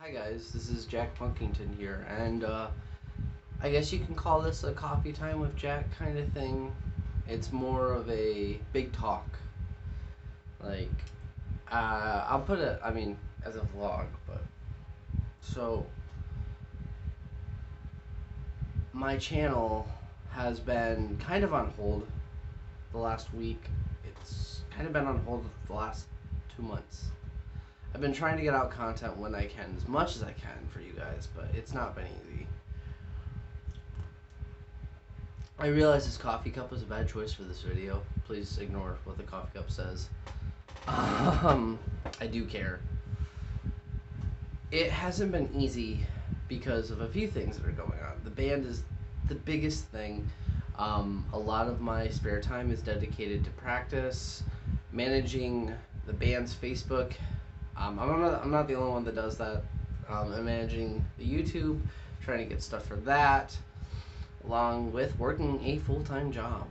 Hi guys, this is Jack Punkington here, and I guess you can call this a coffee time with Jack kind of thing. It's more of a big talk. Like, I'll put it, as a vlog, but so my channel has been kind of on hold the last week. It's kind of been on hold the last 2 months. I've been trying to get out content when I can, as much as I can for you guys, but it's not been easy. I realize this coffee cup was a bad choice for this video. Please ignore what the coffee cup says. I do care. It hasn't been easy because of a few things that are going on. The band is the biggest thing. A lot of my spare time is dedicated to practice, managing the band's Facebook. I'm not the only one that does that. I'm managing the YouTube, trying to get stuff for that, along with working a full-time job.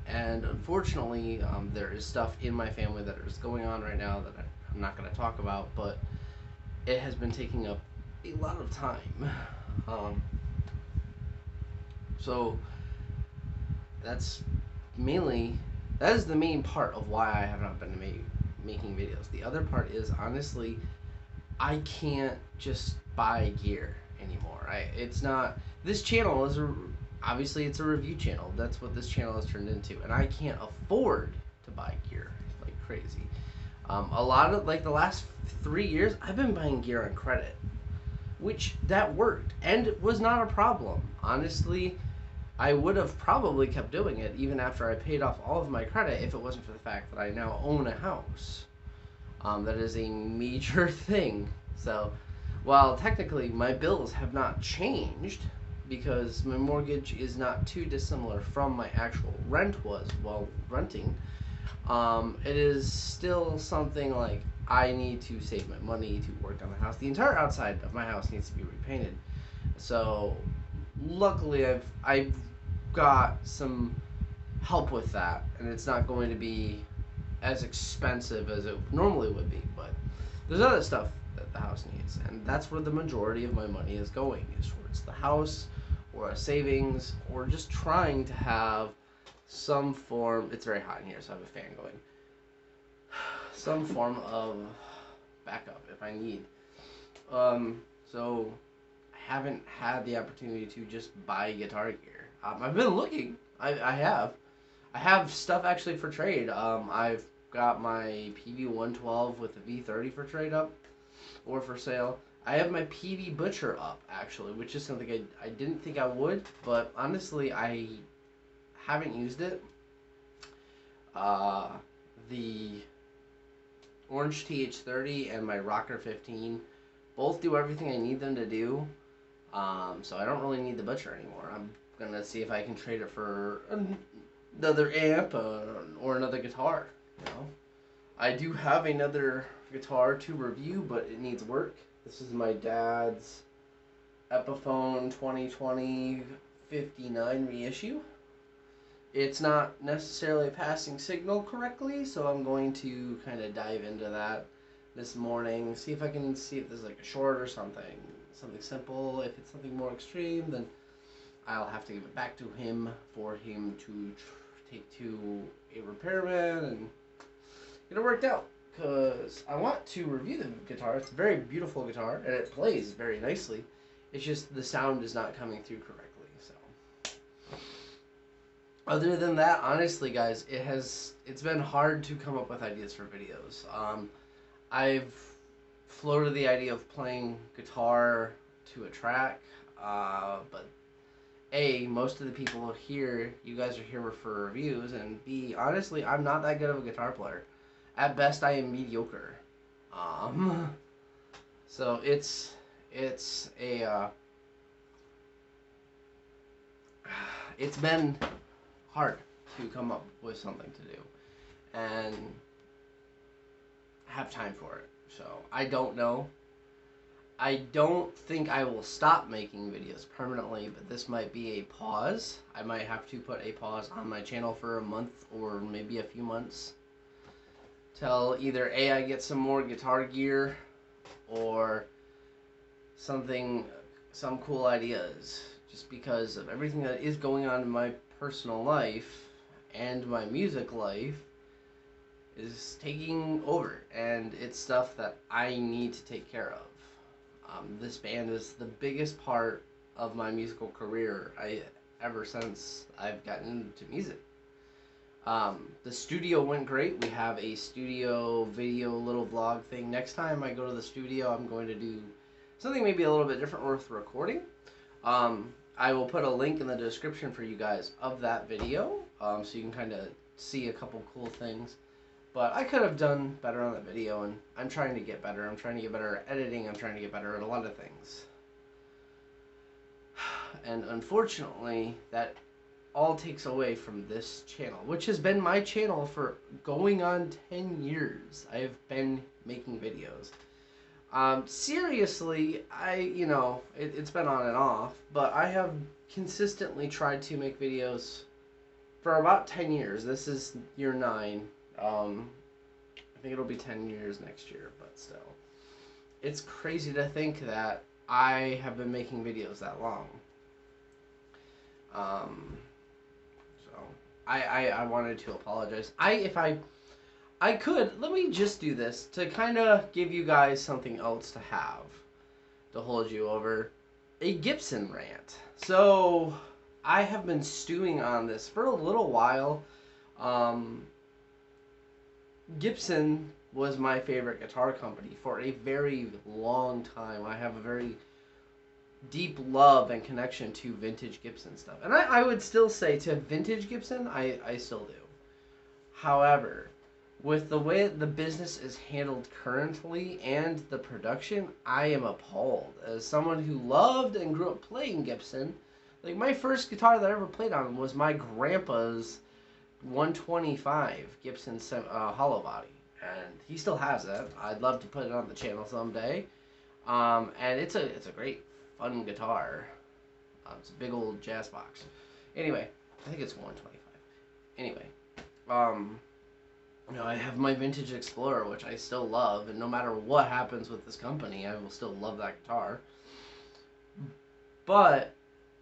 And unfortunately, there is stuff in my family that is going on right now that I'm not going to talk about, but it has been taking up a lot of time. So that is the main part of why I have not been making videos. The other part is, honestly, I can't just buy gear anymore. This channel is obviously it's a review channel. That's what this channel has turned into, and I can't afford to buy gear like crazy. A lot of, like, the last 3 years, I've been buying gear on credit, which that worked and was not a problem. Honestly, I would have probably kept doing it even after I paid off all of my credit if it wasn't for the fact that I now own a house. That is a major thing. So, while technically my bills have not changed because my mortgage is not too dissimilar from my actual rent was while renting, it is still something like I need to save my money to work on the house. The entire outside of my house needs to be repainted. So, luckily I've got some help with that, and it's not going to be as expensive as it normally would be, but there's other stuff that the house needs, and that's where the majority of my money is going, is towards the house or a savings, or just trying to have some form. It's very hot in here, so I have a fan going. Some form of backup if I need. So I haven't had the opportunity to just buy guitar gear. I've been looking. I have stuff actually for trade. I've got my PV 112 with the V30 for trade up or for sale. I have my PV Butcher up, actually, which is something I didn't think I would, but honestly, I haven't used it. The Orange TH30 and my Rocker 15 both do everything I need them to do, so I don't really need the Butcher anymore. I'm gonna see if I can trade it for another amp or another guitar. I do have another guitar to review, but it needs work. This is my dad's Epiphone 2020 59 reissue. It's not necessarily passing signal correctly, so I'm going to kind of dive into that this morning, see if there's like a short or something simple. If it's something more extreme, then I'll have to give it back to him for him to take to a repairman and get it worked out. Because I want to review the guitar. It's a very beautiful guitar, and it plays very nicely. It's just the sound is not coming through correctly. So, other than that, honestly, guys, it's been hard to come up with ideas for videos. I've floated the idea of playing guitar to a track, but A, most of the people here, you guys are here for reviews, and B, honestly, I'm not that good of a guitar player. At best, I am mediocre. So it's been hard to come up with something to do and have time for it. So I don't know. I don't think I will stop making videos permanently, but this might be a pause. I might have to put a pause on my channel for a month or maybe a few months till either A, I get some more guitar gear, or some cool ideas, just because of everything that is going on in my personal life and my music life is taking over, and it's stuff that I need to take care of. This band is the biggest part of my musical career ever since I've gotten into music. The studio went great. We have a studio video little vlog thing. Next time I go to the studio, I'm going to do something maybe a little bit different with recording. I will put a link in the description for you guys of that video, so you can kind of see a couple cool things. But I could have done better on the video, and I'm trying to get better. I'm trying to get better at editing. I'm trying to get better at a lot of things. And unfortunately, that all takes away from this channel, which has been my channel for going on 10 years. I have been making videos. Seriously, it's been on and off, but I have consistently tried to make videos for about 10 years. This is year 9. I think it'll be 10 years next year, but still. It's crazy to think that I have been making videos that long. So I wanted to apologize. If I could, let me just do this to kind of give you guys something else to have to hold you over. A Gibson rant. So I have been stewing on this for a little while. Gibson was my favorite guitar company for a very long time. I have a very deep love and connection to vintage Gibson stuff. And I would still say to vintage Gibson, I still do. However, with the way the business is handled currently and the production, I am appalled. As someone who loved and grew up playing Gibson, like my first guitar that I ever played on was my grandpa's 125 Gibson hollow body, and he still has it. I'd love to put it on the channel someday. And it's a great fun guitar. It's a big old jazz box. Anyway, I think it's 125. Anyway, I have my vintage Explorer, which I still love, and no matter what happens with this company, I will still love that guitar. But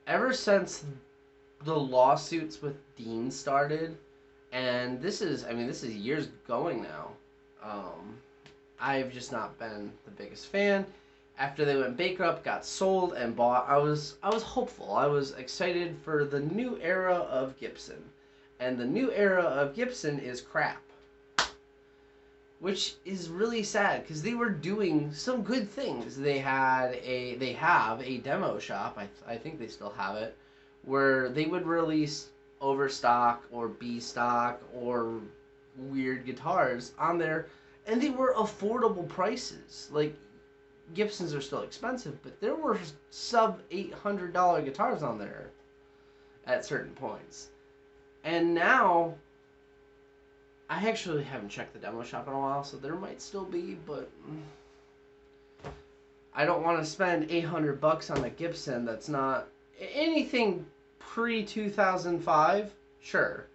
ever since the lawsuits with Dean started, and this is years going now, I've just not been the biggest fan. After they went bankrupt, got sold and bought, I was hopeful. I was excited for the new era of Gibson. And the new era of Gibson is crap. Which is really sad, because they were doing some good things. They have a demo shop, I think they still have it, where they would release overstock or B stock or weird guitars on there, and they were affordable prices. Like, Gibsons are still expensive, but there were sub $800 guitars on there at certain points. And now, I actually haven't checked the demo shop in a while, so there might still be, but I don't want to spend $800 on a Gibson that's not anything pre-2005, sure.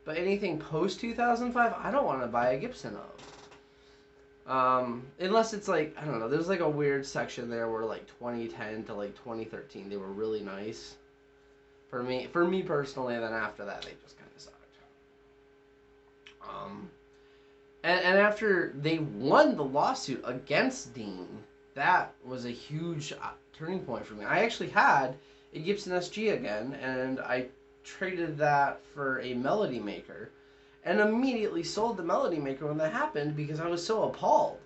But anything post-2005, I don't want to buy a Gibson of. Unless it's like, I don't know, there's like a weird section there where like 2010 to like 2013, they were really nice. For me personally, and then after that, they just kind of sucked. And after they won the lawsuit against Dean, that was a huge turning point for me. I actually had a Gibson SG again, and I traded that for a Melody Maker, and immediately sold the Melody Maker when that happened because I was so appalled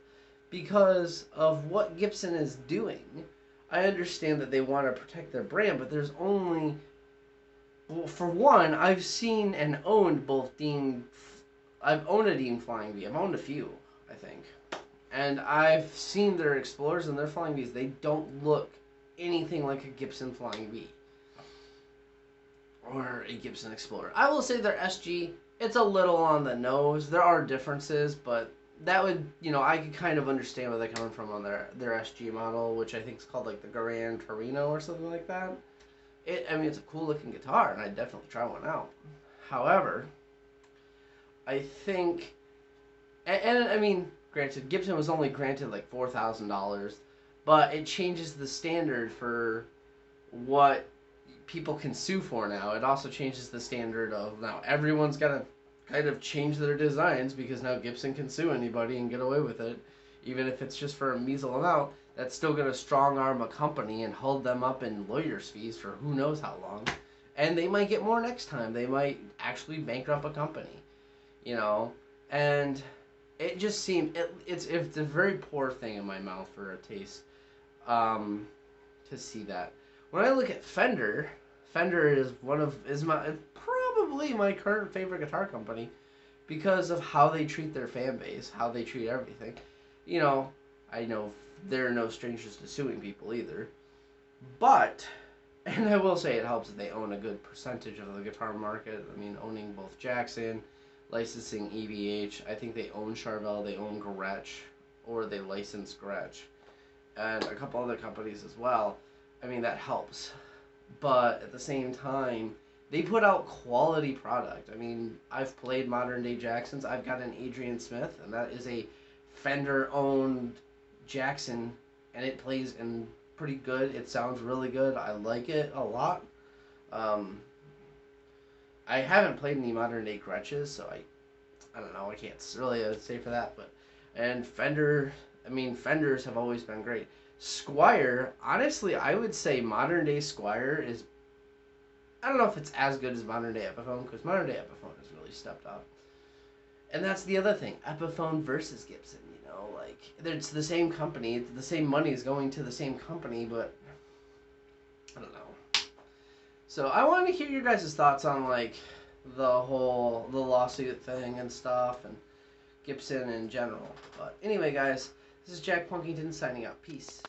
because of what Gibson is doing. I understand that they want to protect their brand, but there's only... Well, for one, I've seen and owned both Dean... I've owned a Dean Flying V. I've owned a few, I think. And I've seen their Explorers and their Flying Vs. They don't look anything like a Gibson Flying V. Or a Gibson Explorer. I will say their SG, it's a little on the nose. There are differences, but that would, I could kind of understand where they're coming from on their SG model, which I think is called like the Gran Torino or something like that. It's a cool looking guitar, and I'd definitely try one out. However, I think, granted, Gibson was only granted like $4,000, but it changes the standard for what people can sue for now. It also changes the standard of now everyone's got to kind of change their designs because now Gibson can sue anybody and get away with it, even if it's just for a measly amount. That's still going to strong arm a company and hold them up in lawyers' fees for who knows how long. And they might get more next time. They might actually bankrupt a company, you know. And it just seemed it's a very poor thing in my mouth for a taste, to see that. When I look at Fender, Fender is probably my current favorite guitar company because of how they treat their fan base, how they treat everything. You know, I know they're no strangers to suing people either, but and I will say it helps that they own a good percentage of the guitar market. I mean, owning both Jackson, licensing EVH. I think they own Charvel, they own Gretsch, or they license Gretsch, and a couple other companies as well. I mean, that helps. But at the same time, they put out quality product. I mean, I've played modern day Jacksons. I've got an Adrian Smith, and that is a Fender owned Jackson, and it plays in pretty good. It sounds really good. I like it a lot. Um, I haven't played any modern day Gretches, so I don't know. I can't really say for that, but and Fender. I mean, Fenders have always been great. Squire, honestly, I would say modern day Squire is. I don't know if it's as good as modern day Epiphone because modern day Epiphone has really stepped up. And that's the other thing, Epiphone versus Gibson. You know, like it's the same company, the same money is going to the same company, but I don't know. So I wanted to hear your guys' thoughts on like the lawsuit thing and stuff and Gibson in general. But anyway, guys, this is Jack Punkington signing out. Peace.